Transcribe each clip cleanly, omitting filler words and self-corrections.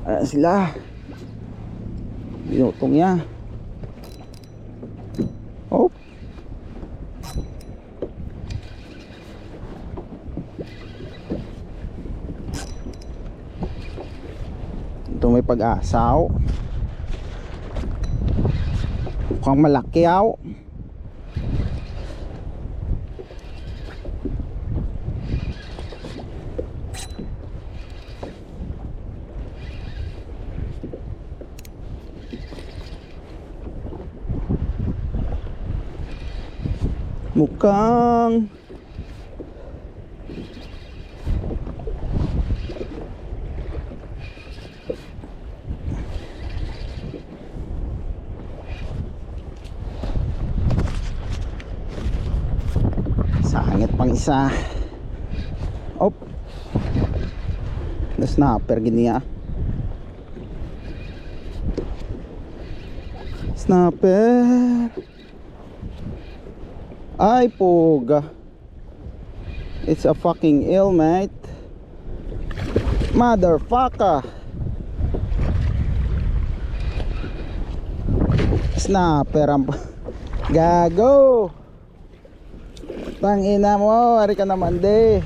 Ayan sila. Binutong niya. Oh. Ito may pag-asaw. Mukhang malaki yaw. Mukhang sangit pang isa. Op. The snapper giniya. Snapper. Ay poga. It's a fucking ill, mate. Motherfucker. Snapper ang gago. Tangina mo, ari ka naman de.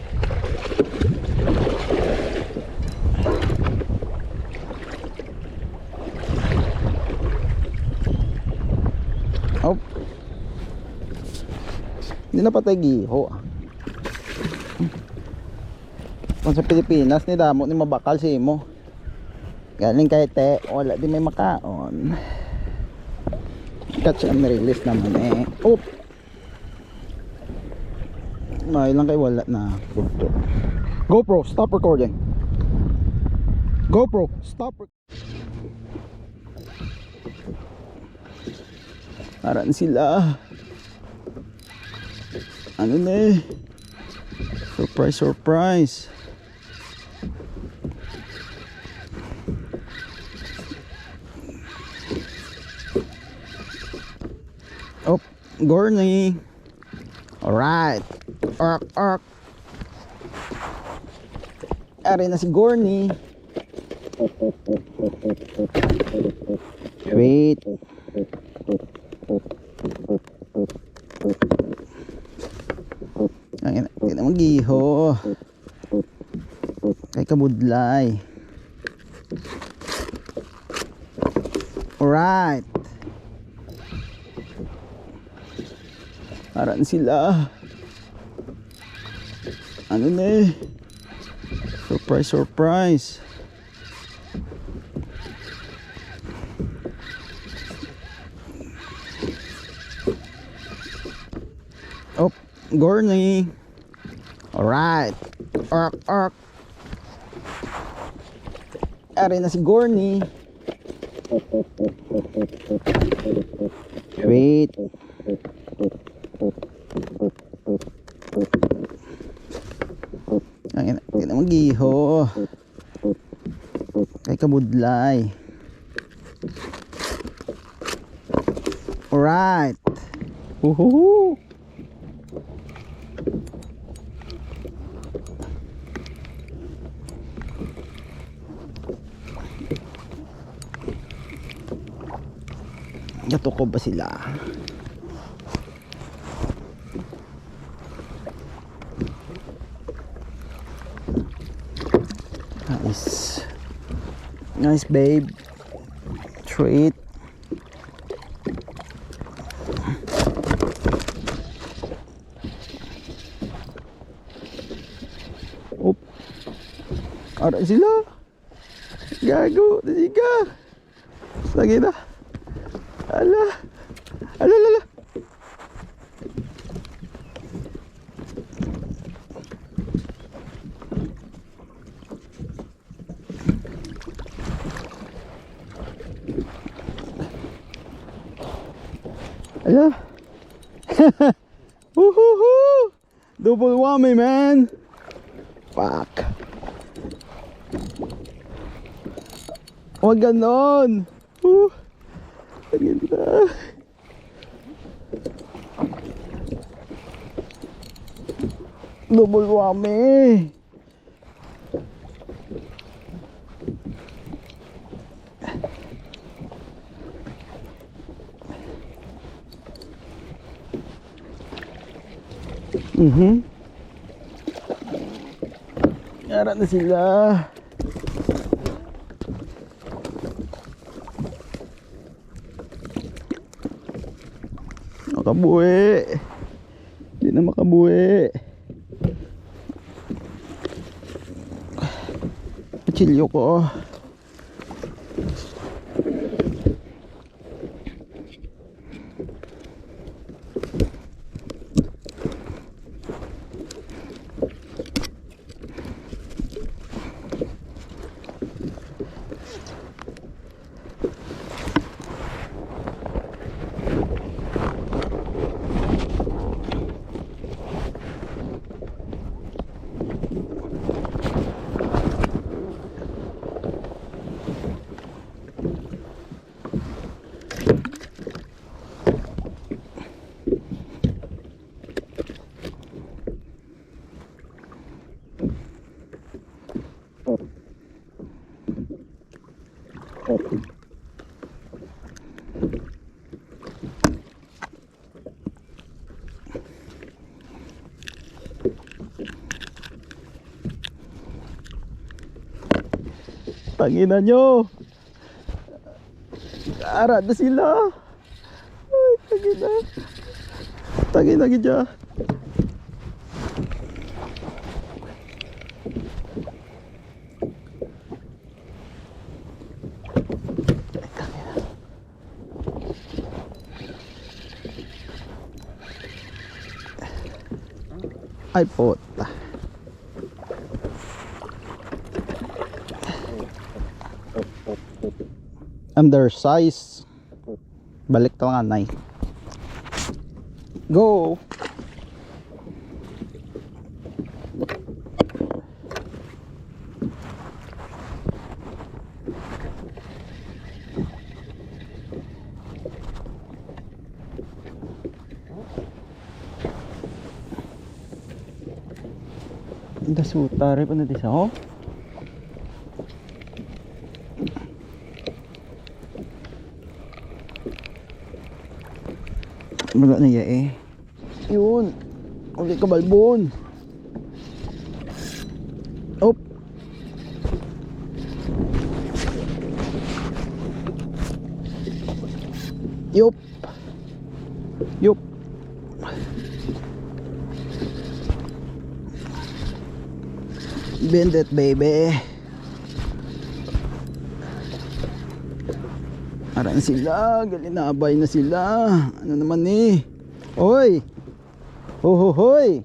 Oh. Hindi na patay giho. Kung sa Pilipinas ni damo ni mabakal si mo. Galing kay te, wala di may makaon. Catch and release naman eh. Oh. May lang kay wala na. GoPro, stop recording. GoPro, stop. Aran sila. Ano na eh. Surprise, surprise. Oh, Gorney. Alright. Ark, ark. Ari na si Gorney. Wait. Ang ina magiho. Kay kabudlay. Alright. Aran sila. Ano na eh. Surprise, surprise. Oh, Gorney. Alright. Ark, ark. Ari na si Gorney. Wait. Ang ina magiho. Kay kabudlay. Alright. Woohoo. Natuko ba sila? Nice. Nice babe. Treat. Oop. Ara sila. Gago. Dasiga. Lagi na. Ala. Ala ala. Ala. Woohoo! Double whammy, man. Fuck. Huwag ganon. Ganda. Double whammy. Yara na sila. Makabuhi. Hindi na makabuhi. Chilyo ko. Tangina nyo. Kaara na sila. Ay, tangina. Tangina gidya. Ay puta. Undersize. Balik to nga nay. Go. Dasutare pa na di sa ho. Wala na ya eh. Yun. Uli ka balbon. Op. Yup. Yup. Bend it, baby. Ara na sila, galinabay na sila. Ano naman eh? Hoy! Hohohoy!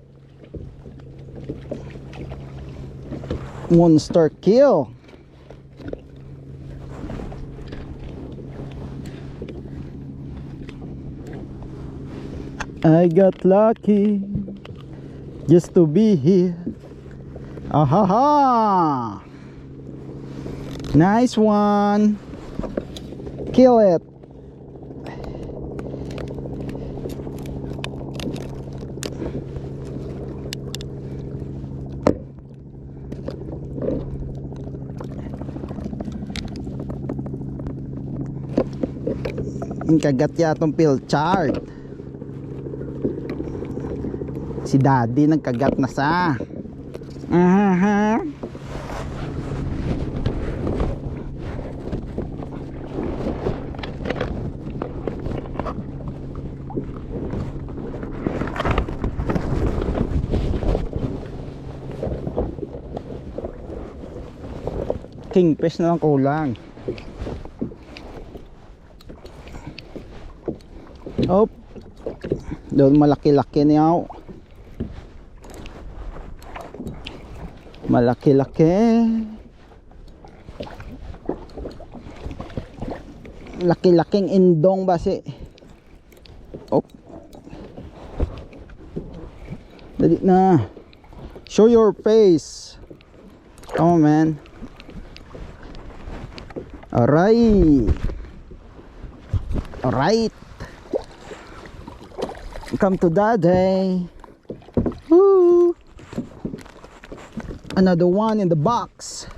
Monster kill. I got lucky just to be here. Ahaha! Nice one. Kill it. Ang kagat yatong pilchard. Si daddy nagkagat na sa. Aha. Kingfish na lang kulang. Op. Doon malaki-laki niyaw. Malaki-laki. Laki-laking indong basi. Op. Dali na. Show your face. Come on, man. Alright. Alright. Come to daddy. Woo. Another one in the box.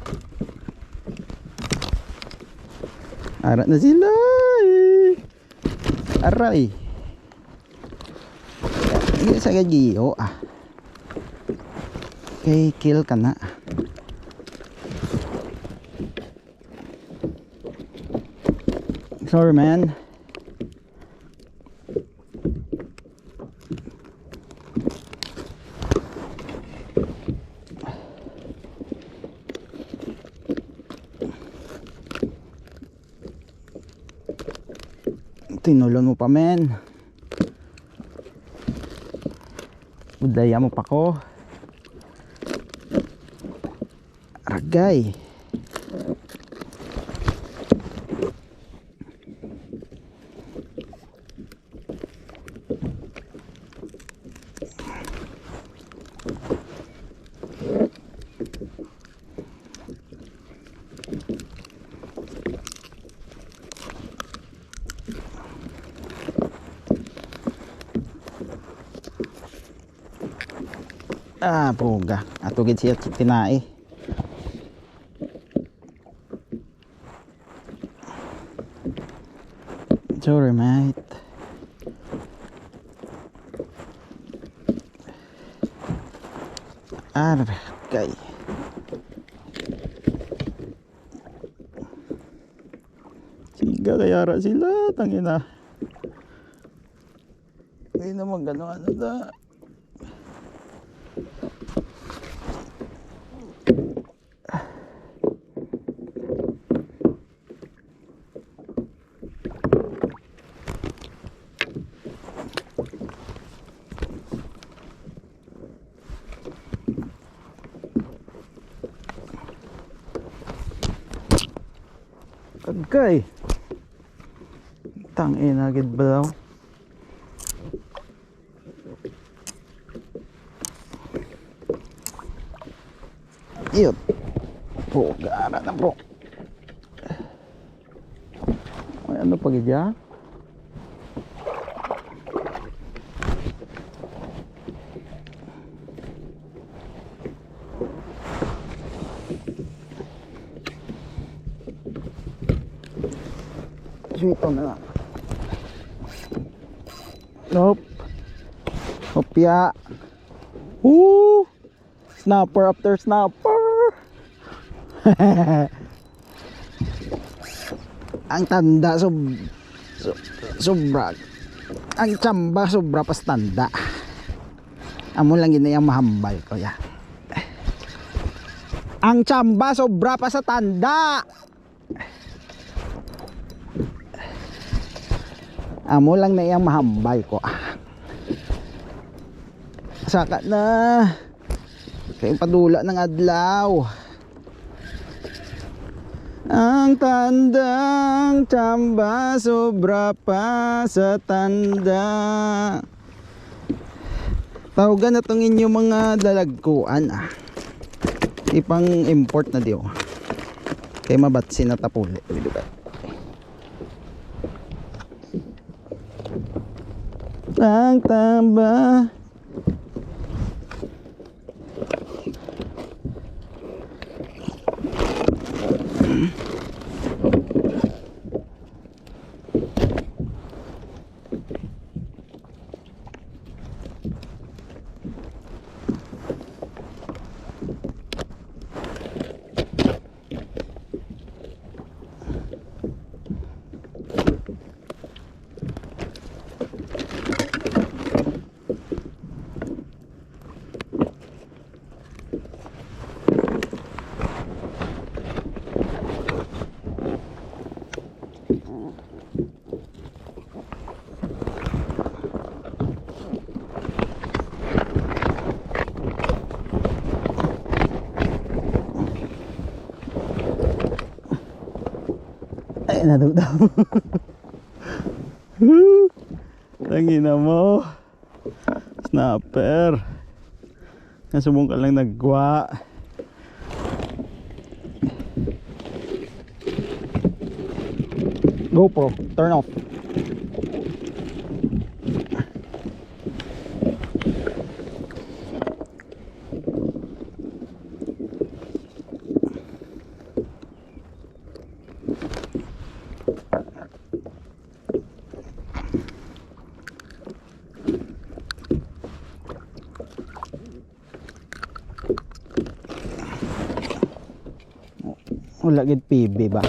Ara na sila. Aray. Hindi sa gagiyo ah. Okay, kill ka na. Sorry man. Tinulon mo pa men. Budaya mo pa ko. Aragay. Ah, puga. Ato gid siya tinai. Sorry, mate. Argay. Siga kayara sila, tangina. Hindi naman gano'n ano da. Agay. Tangina gid ba daw? Iyot. Puga na bro. Ay ano pa gid ya? Ito na lang. Nope. Hopya. Woo! Snapper after snapper. Ang tanda sobra. Ang tsamba sobra pas tanda. Amo lang ginayang mahambal ko ya. Ang tsamba sobra pa sa tanda. Amo lang na iyang mahambal ko. Saka na. Kaya padula ng adlaw. Ang tandang tsamba sobra pa sa tanda. Tawagan na itong inyong mga dalagkuan ipang import na diyo. Kaya mabatsi na tapuli. Ang tamba. Ay, nadugdaw. Tangina mo. Snapper. Nasubong ka lang nagwa. GoPro, turn off. Wala gid PB ba?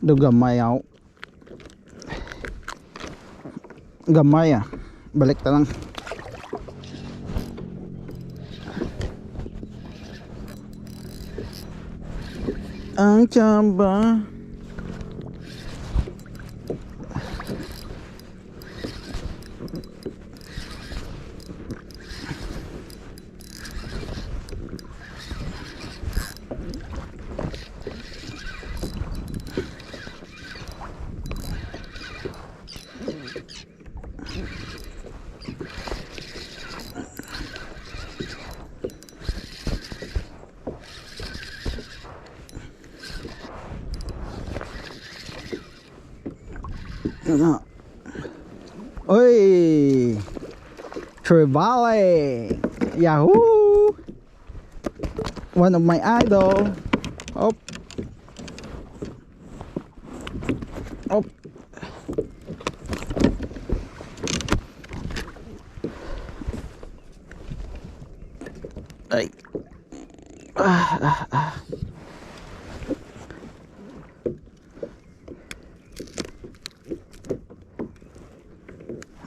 Do gamay ako. Gamay ah. Balik ta lang. Ang tsamba. Ano? Oy! Trevally! Yahoo! One of my idol. Op. Op. Ay.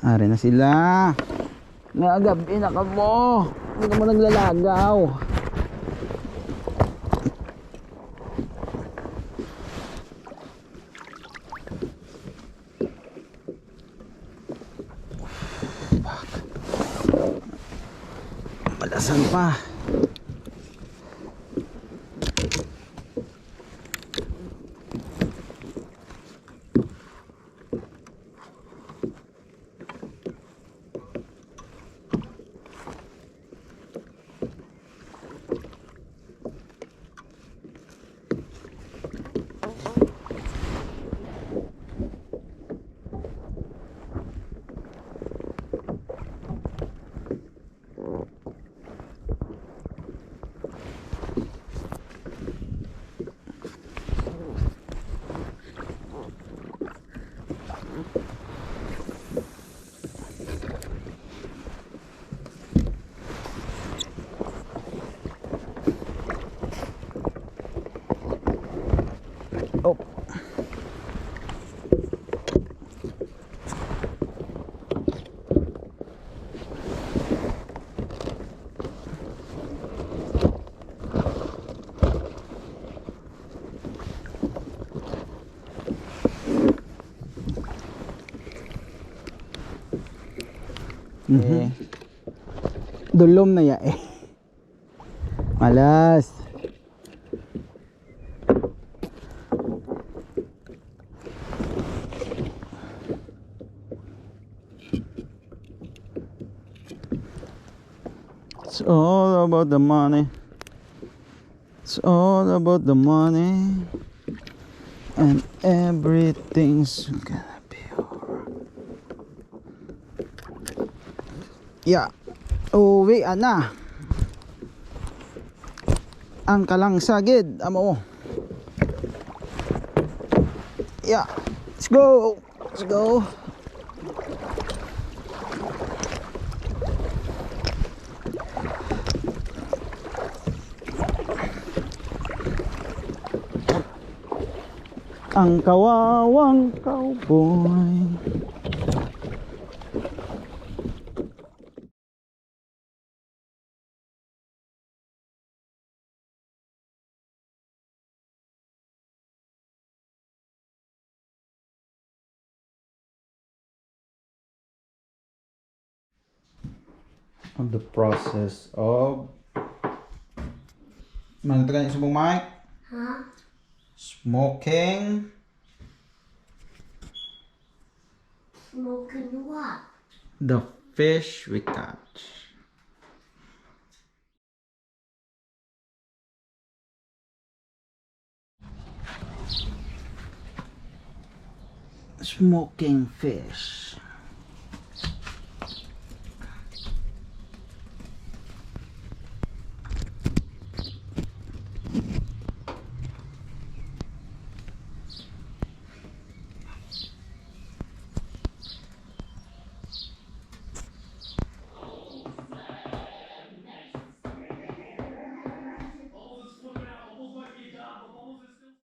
Ari na sila. Nagabi na ka mo. Hindi ka mo naglalagaw. Malasan pa. Oh. Dulom na ya eh. Malas. It's all about the money. It's all about the money. and everything's gonna be alright. Yeah, uwi na ang kalangsagid amo. Yeah, let's go, let's go. Ang kawawang cowboy. On the process of manitagan sa mic. Huh? Smoking Smoking what? the fish we catch. Smoking fish.